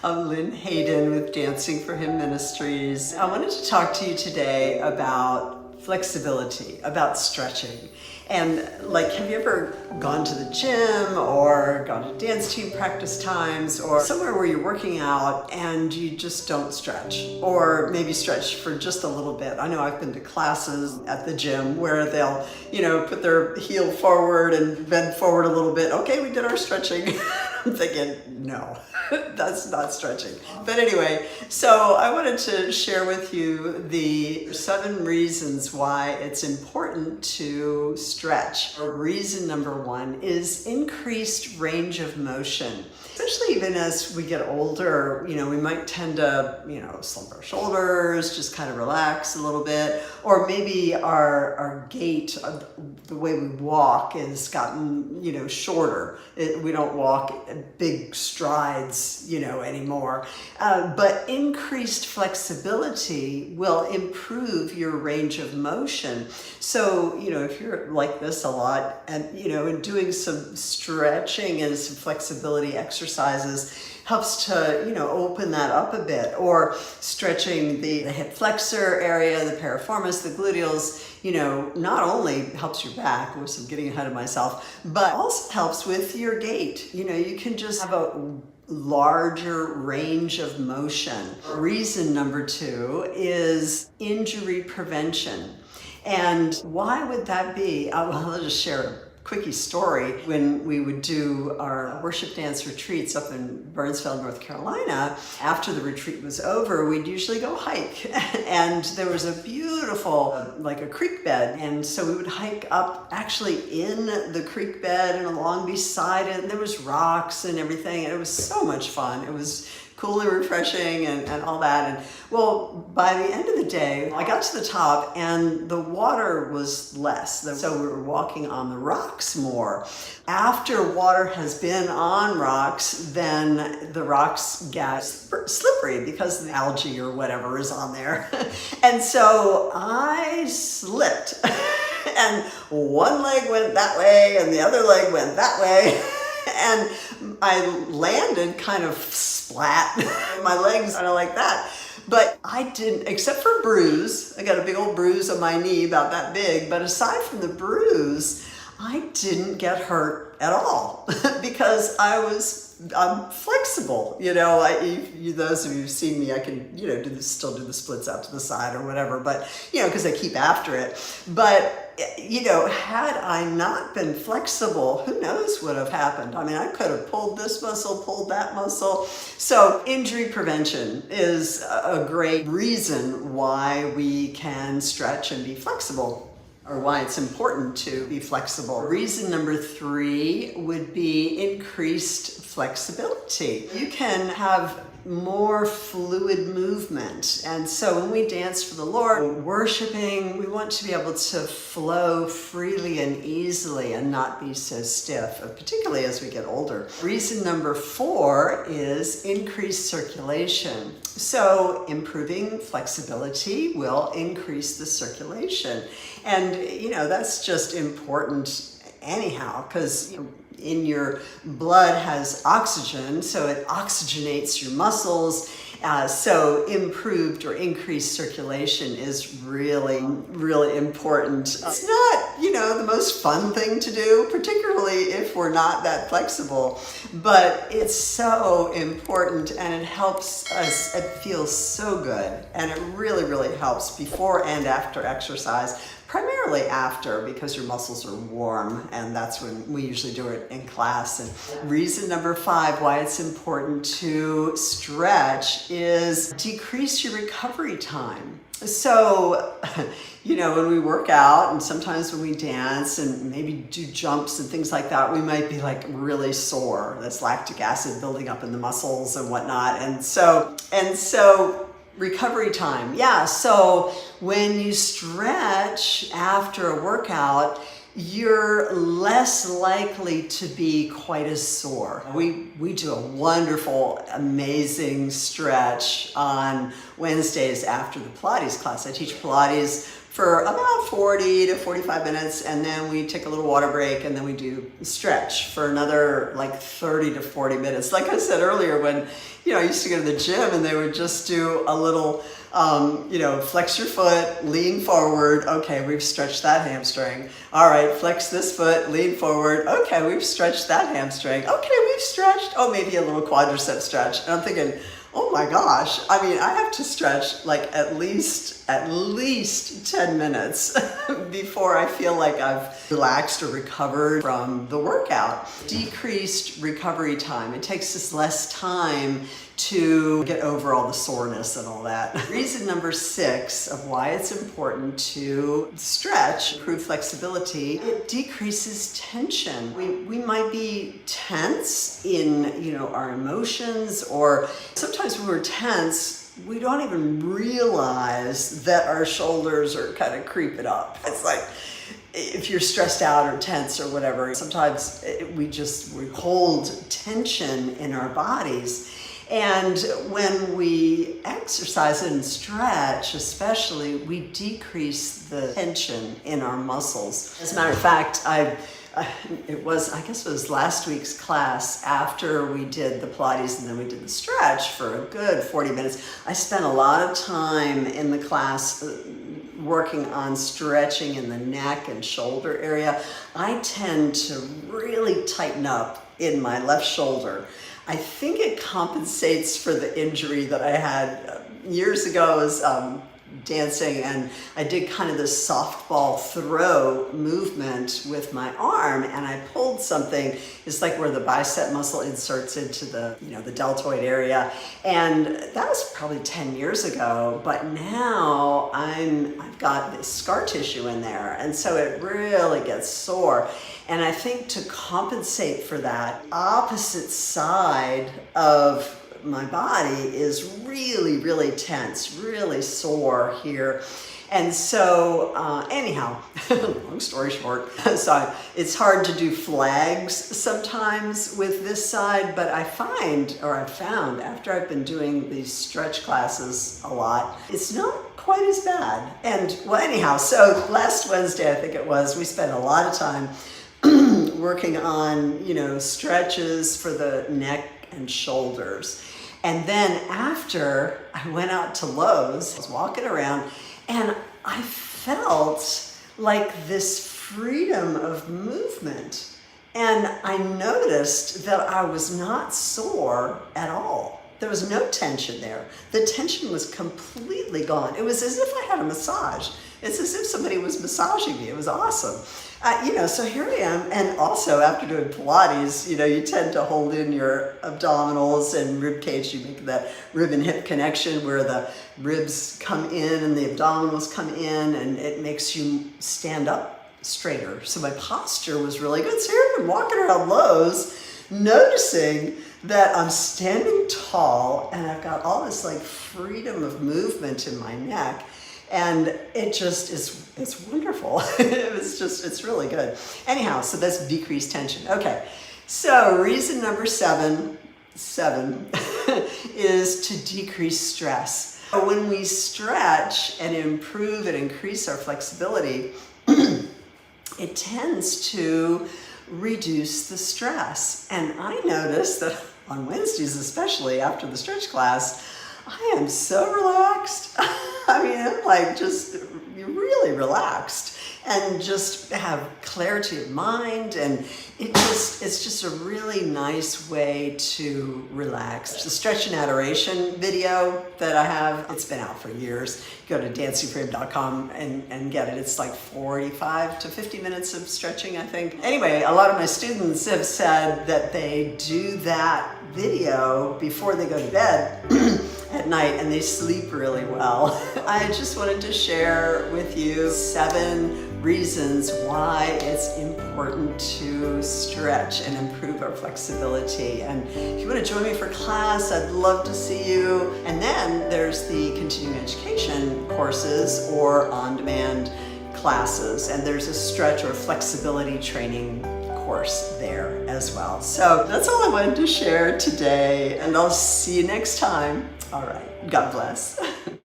I'm Lynn Hayden with Dancing For Him Ministries. I wanted to talk to you today about flexibility, about stretching. And have you ever gone to the gym or gone to dance team practice times or somewhere where you're working out and you just don't stretch, or maybe stretch for just a little bit? I know I've been to classes at the gym where they'll, put their heel forward and bend forward a little bit. Okay, we did our stretching. I'm thinking, no, that's not stretching. But anyway, so I wanted to share with you the 7 reasons why it's important to stretch. Reason number 1 is increased range of motion. Especially even as we get older, we might tend to, slump our shoulders, just kind of relax a little bit, or maybe our gait, the way we walk has gotten, shorter. We don't walk big strides, anymore. But increased flexibility will improve your range of motion. So, if you're like this a lot and, and doing some stretching and some flexibility exercises helps to, open that up a bit, or stretching the hip flexor area, the piriformis, the gluteals, not only helps your back, which I'm getting ahead of myself, but also helps with your gait. You can just have a larger range of motion. Reason number 2 is injury prevention. And why would that be? I'll just share a quickie story. When we would do our worship dance retreats up in Burnsville, North Carolina, after the retreat was over, we'd usually go hike. And there was a beautiful, a creek bed. And so we would hike up actually in the creek bed and along beside it. And there was rocks and everything. And it was so much fun. It was cool and refreshing and all that. And well, by the end of the day, I got to the top and the water was less. So we were walking on the rocks more. After water has been on rocks, then the rocks get slippery because the algae or whatever is on there. And so I slipped and one leg went that way and the other leg went that way. And I landed kind of splat. My legs kind of like that. But I didn't, except for a bruise. I got a big old bruise on my knee, about that big. But aside from the bruise, I didn't get hurt at all because I'm flexible. Those of you who've seen me, I can, still do the splits out to the side or whatever, but, because I keep after it. But, had I not been flexible, who knows what would have happened? I mean, I could have pulled this muscle, pulled that muscle. So injury prevention is a great reason why we can stretch and be flexible, or why it's important to be flexible. Reason number 3 would be increased flexibility. You can have more fluid movement. And so when we dance for the Lord, worshiping, we want to be able to flow freely and easily and not be so stiff, particularly as we get older. Reason number 4 is increased circulation. So improving flexibility will increase the circulation. And, that's just important anyhow, because in your blood has oxygen, so it oxygenates your muscles. So improved or increased circulation is really, really important. It's not, the most fun thing to do, particularly if we're not that flexible, but it's so important and it helps us. It feels so good, and it really, really helps before and after exercise. Primarily after, because your muscles are warm, and that's when we usually do it in class. And reason number 5 why it's important to stretch is decrease your recovery time. So, when we work out and sometimes when we dance and maybe do jumps and things like that, we might be really sore. That's lactic acid building up in the muscles and whatnot. And so recovery time. Yeah, so when you stretch after a workout, you're less likely to be quite as sore. We do a wonderful, amazing stretch on Wednesdays after the Pilates class. I teach Pilates for about 40 to 45 minutes, and then we take a little water break, and then we do stretch for another like 30 to 40 minutes. Like I said earlier, when I used to go to the gym and they would just do a little flex your foot, lean forward. Okay, we've stretched that hamstring. All right, flex this foot, lean forward. Okay, we've stretched that hamstring. Okay, we've stretched. Oh, maybe a little quadricep stretch. And I'm thinking, oh my gosh, I mean, I have to stretch like at least 10 minutes before I feel like I've relaxed or recovered from the workout. Decreased recovery time. It takes us less time to get over all the soreness and all that. Reason number 6 of why it's important to stretch, improve flexibility, it decreases tension. We might be tense in, our emotions, or sometimes when we're tense, we don't even realize that our shoulders are kind of creeping up. It's like, if you're stressed out or tense or whatever, sometimes we hold tension in our bodies. And when we exercise and stretch, especially, we decrease the tension in our muscles. As a matter of fact, I guess it was last week's class, after we did the Pilates and then we did the stretch for a good 40 minutes, I spent a lot of time in the class working on stretching in the neck and shoulder area. I tend to really tighten up in my left shoulder. I think it compensates for the injury that I had years ago. I was dancing, and I did kind of this softball throw movement with my arm, and I pulled something. It's like where the bicep muscle inserts into the the deltoid area, and that was probably 10 years ago. But now I've got this scar tissue in there, and so it really gets sore. And I think to compensate for that, opposite side of my body is really, really tense, really sore here. And so anyhow, long story short, so it's hard to do flags sometimes with this side, but I've found after I've been doing these stretch classes a lot, it's not quite as bad. And well, anyhow, so last Wednesday, I think it was, we spent a lot of time working on, stretches for the neck and shoulders. And then after I went out to Lowe's, I was walking around, and I felt like this freedom of movement. And I noticed that I was not sore at all. There was no tension there. The tension was completely gone. It was as if I had a massage. It's as if somebody was massaging me. It was awesome. So here I am, and also after doing Pilates, you tend to hold in your abdominals and rib cage. You make that rib and hip connection where the ribs come in and the abdominals come in, and it makes you stand up straighter. So my posture was really good. So here I'm walking around Lowe's, noticing that I'm standing tall, and I've got all this like freedom of movement in my neck. And it just is, it's wonderful. It's really good. Anyhow, so that's decreased tension. Okay, so reason number 7 is to decrease stress. When we stretch and improve and increase our flexibility, it tends to reduce the stress. And I noticed that on Wednesdays, especially after the stretch class, I am so relaxed. I mean, I'm like just really relaxed and just have clarity of mind, and it's just a really nice way to relax. The Stretch and Adoration video that I have, it's been out for years. Go to dancingforhim.com and get it. It's like 45 to 50 minutes of stretching, I think. Anyway, a lot of my students have said that they do that video before they go to bed at night, and they sleep really well. I just wanted to share with you 7 reasons why it's important to stretch and improve our flexibility. And if you want to join me for class, I'd love to see you. And then there's the continuing education courses or on-demand classes, and there's a stretch or flexibility training course there as well. So that's all I wanted to share today, and I'll see you next time. All right, God bless.